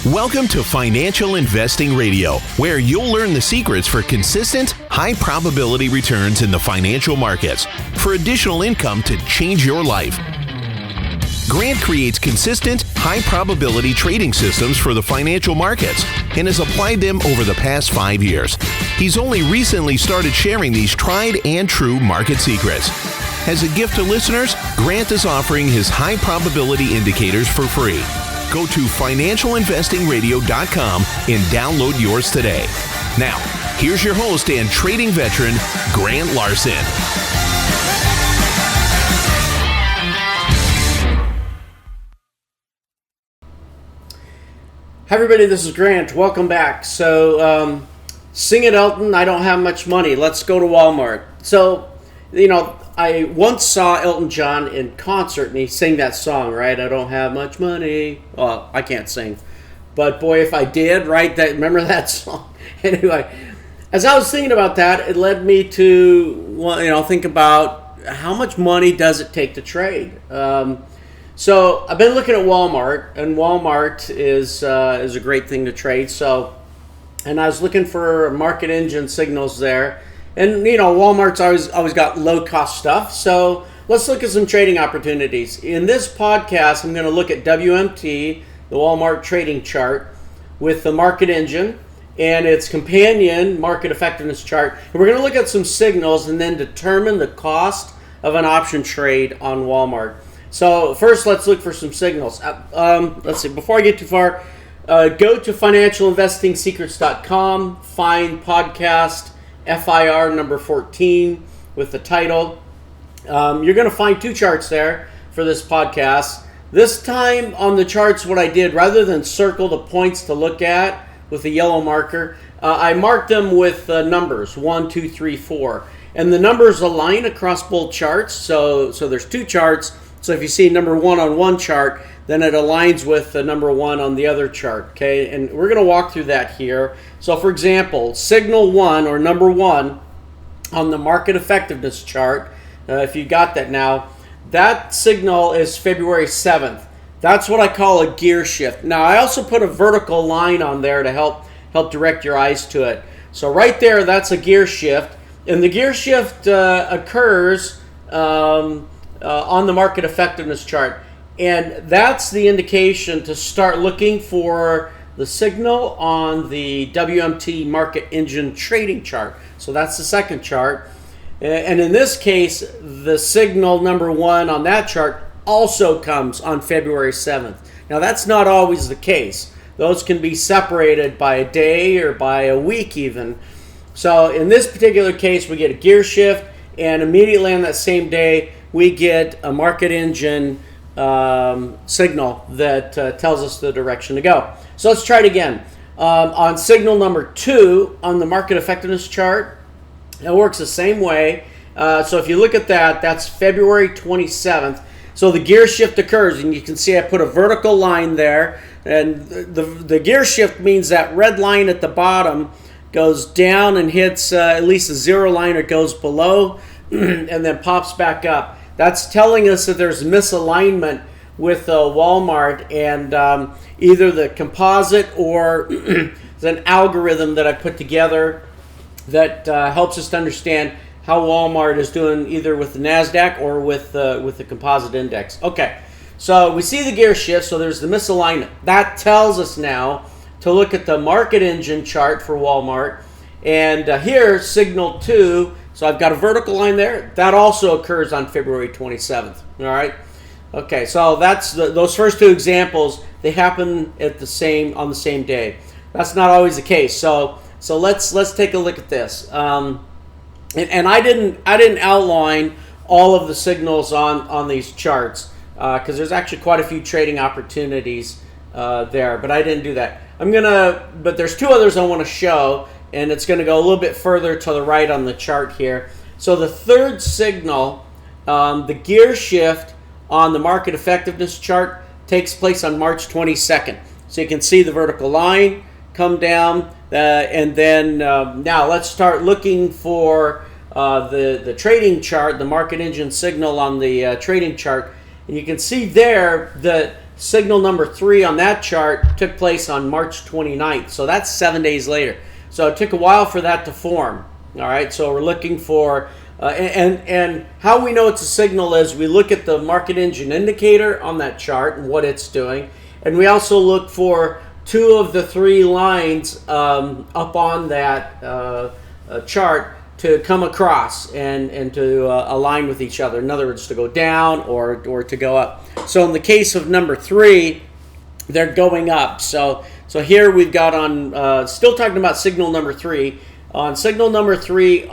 Welcome to Financial Investing Radio, where you'll learn the secrets for consistent, high-probability returns in the financial markets for additional income to change your life. Grant creates consistent, high-probability trading systems for the financial markets and has applied them over the past 5 years. He's only recently started sharing these tried and true market secrets. As a gift to listeners, Grant is offering his high-probability indicators for free. Go to financialinvestingradio.com and download yours today. Now, here's your host and trading veteran, Grant Larson. Hi everybody, this is Grant. Welcome back. So, sing it, Elton. I don't have much money. Let's go to Walmart. So, I once saw Elton John in concert, and he sang that song, right? I don't have much money. Well, I can't sing, but boy, if I did, right? Remember that song? Anyway, as I was thinking about that, it led me to, think about how much money does it take to trade. So I've been looking at Walmart, and Walmart is a great thing to trade. So, and I was looking for market engine signals there. And, Walmart's always got low-cost stuff, so let's look at some trading opportunities. In this podcast, I'm going to look at WMT, the Walmart trading chart, with the market engine and its companion market effectiveness chart. And we're going to look at some signals and then determine the cost of an option trade on Walmart. So first, let's look for some signals. Let's see, before I get too far, go to financialinvestingsecrets.com, find podcast FIR number 14 with the title. You're going to find two charts there for this podcast. This time on the charts, what I did, rather than circle the points to look at with a yellow marker, I marked them with numbers 1, 2, 3, 4, and the numbers align across both charts. So there's two charts. So if you see number 1 on one chart, then it aligns with the number 1 on the other chart, okay? And we're going to walk through that here. So for example, signal 1 or number 1 on the market effectiveness chart, if you got that now, that signal is February 7th. That's what I call a gear shift. Now I also put a vertical line on there to help direct your eyes to it. So right there, that's a gear shift. And the gear shift occurs on the market effectiveness chart. And that's the indication to start looking for the signal on the WMT market engine trading chart. So that's the second chart. And in this case, the signal number 1 on that chart also comes on February 7th. Now that's not always the case. Those can be separated by a day or by a week even. So in this particular case, we get a gear shift, and immediately on that same day, we get a market engine signal that tells us the direction to go. So let's try it again. On signal number 2 on the market effectiveness chart, it works the same way. So if you look at that, that's February 27th. So the gear shift occurs, and you can see I put a vertical line there. And the gear shift means that red line at the bottom goes down and hits at least a zero line, or goes below and then pops back up. That's telling us that there's misalignment with Walmart, and either the composite or an algorithm that I put together that helps us to understand how Walmart is doing, either with the NASDAQ or with the composite index. Okay, so we see the gear shift, so there's the misalignment. That tells us now to look at the market engine chart for Walmart, and here, signal 2, so I've got a vertical line there. That also occurs on February 27th. All right. Okay. So that's those first two examples. They happen on the same day. That's not always the case. So let's take a look at this. And I didn't outline all of the signals on these charts because there's actually quite a few trading opportunities there. But I didn't do that. But there's two others I want to show. And it's going to go a little bit further to the right on the chart here. So the third signal, the gear shift on the market effectiveness chart, takes place on March 22nd. So you can see the vertical line come down. And then now let's start looking for the trading chart, the market engine signal on the trading chart. And you can see there that signal number 3 on that chart took place on March 29th. So that's 7 days later. So it took a while for that to form. All right, so we're looking for, and how we know it's a signal is we look at the market engine indicator on that chart and what it's doing. And we also look for 2 of the 3 lines up on that chart to come across and to align with each other. In other words, to go down or to go up. So in the case of number 3, they're going up. So here we've got on, still talking about signal number 3. On signal number 3,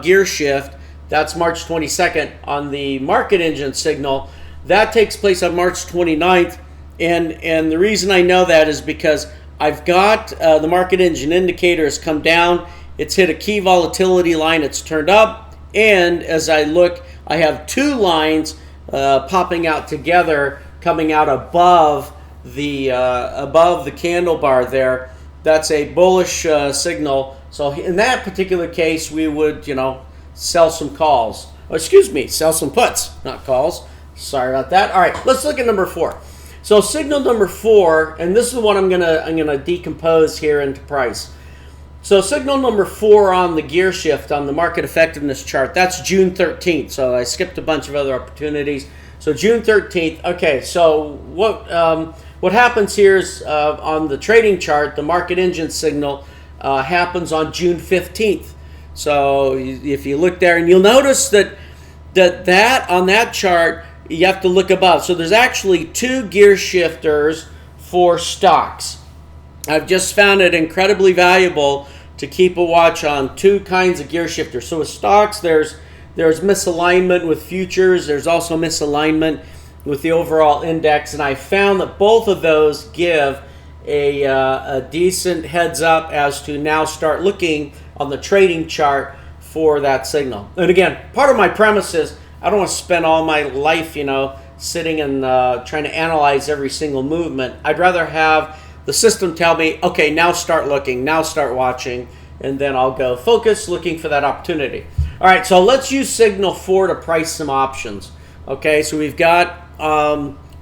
gear shift, that's March 22nd. On the market engine signal, that takes place on March 29th. And the reason I know that is because I've got the market engine indicator has come down. It's hit a key volatility line. It's turned up. And as I look, I have 2 lines popping out together, coming out above the candle bar there. That's a bullish signal. So in that particular case, we would, sell some calls. Sell some puts, not calls. Sorry about that. All right, let's look at number 4. So signal number 4, and this is what I'm gonna decompose here into price. So signal number 4 on the gear shift on the market effectiveness chart, that's June 13th. So I skipped a bunch of other opportunities. So June 13th. Okay, so what happens here is on the trading chart, the market engine signal happens on June 15th. So if you look there, and you'll notice that on that chart, you have to look above. So there's actually 2 gear shifters for stocks. I've just found it incredibly valuable to keep a watch on 2 kinds of gear shifters. So with stocks, there's misalignment with futures. There's also misalignment with the overall index. And I found that both of those give a decent heads up as to now start looking on the trading chart for that signal. And again, part of my premise is I don't want to spend all my life, sitting and trying to analyze every single movement. I'd rather have the system tell me, okay, now start looking, now start watching, and then I'll go focus looking for that opportunity. All right, so let's use signal 4 to price some options. Okay, so we've got,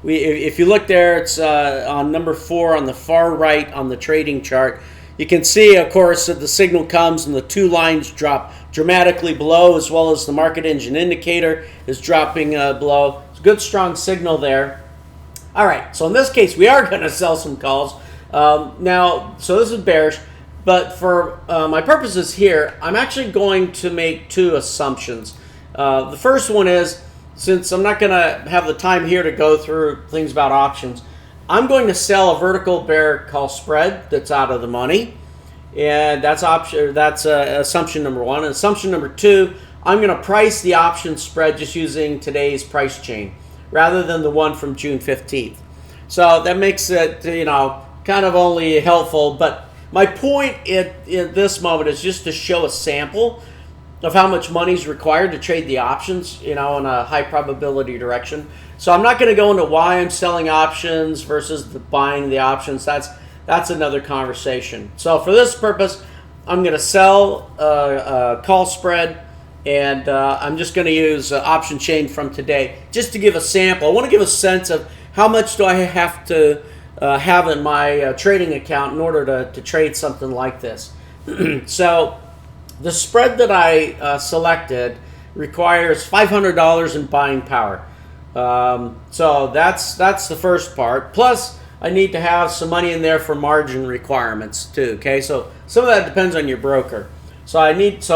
if you look there, it's on number 4 on the far right on the trading chart. You can see, of course, that the signal comes and the 2 lines drop dramatically below, as well as the market engine indicator is dropping below. It's a good, strong signal there. All right, so in this case, we are going to sell some calls. Now, so this is bearish, but for my purposes here, I'm actually going to make 2 assumptions. The first one is, since I'm not going to have the time here to go through things about options, I'm going to sell a vertical bear call spread that's out of the money. And that's assumption number 1. And assumption number 2, I'm going to price the option spread just using today's price chain rather than the one from June 15th. So that makes it, kind of only helpful. But my point at this moment is just to show a sample of how much money is required to trade the options, in a high probability direction. So I'm not going to go into why I'm selling options versus buying the options. That's another conversation. So for this purpose, I'm going to sell a call spread, and I'm just going to use option chain from today just to give a sample. I want to give a sense of how much do I have to have in my trading account in order to trade something like this. So the spread that I selected requires $500 in buying power. So that's the first part. Plus, I need to have some money in there for margin requirements too. Okay, so some of that depends on your broker. So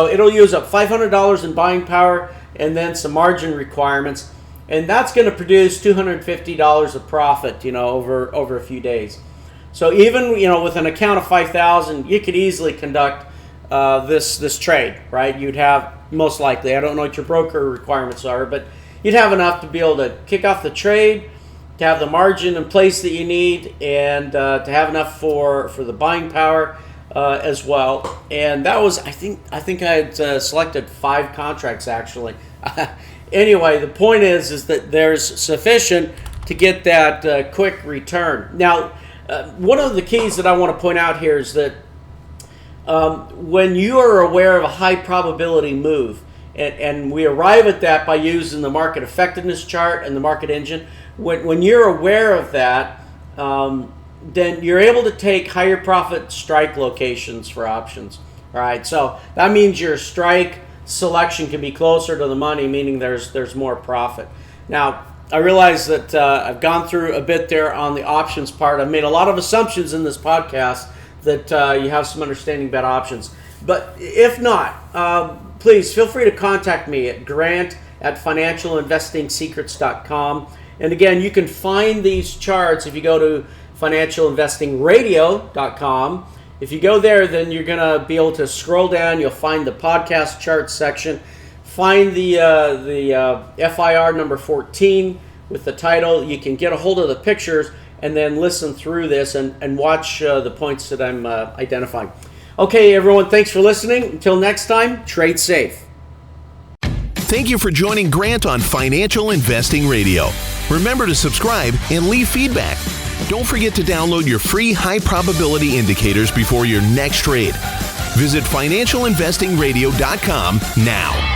it'll use up $500 in buying power and then some margin requirements, and that's going to produce $250 of profit, over a few days. So even with an account of $5,000, you could easily conduct this trade, right? You'd have, most likely, I don't know what your broker requirements are, but you'd have enough to be able to kick off the trade, to have the margin in place that you need, and to have enough for the buying power as well. And that was, I think I had selected 5 contracts actually. Anyway, the point is that there's sufficient to get that quick return. Now, one of the keys that I want to point out here is that when you are aware of a high probability move, And we arrive at that by using the market effectiveness chart and the market engine. When you're aware of that, then you're able to take higher profit strike locations for options. All right, so that means your strike selection can be closer to the money, meaning there's more profit. Now, I realize that I've gone through a bit there on the options part. I've made a lot of assumptions in this podcast that you have some understanding about options. But if not, please feel free to contact me at grant@financialinvestingsecrets.com. And again, you can find these charts if you go to financialinvestingradio.com. If you go there, then you're going to be able to scroll down. You'll find the podcast charts section. Find the FIR number 14 with the title. You can get a hold of the pictures and then listen through this and watch the points that I'm identifying. Okay, everyone, thanks for listening. Until next time, trade safe. Thank you for joining Grant on Financial Investing Radio. Remember to subscribe and leave feedback. Don't forget to download your free high probability indicators before your next trade. Visit financialinvestingradio.com now.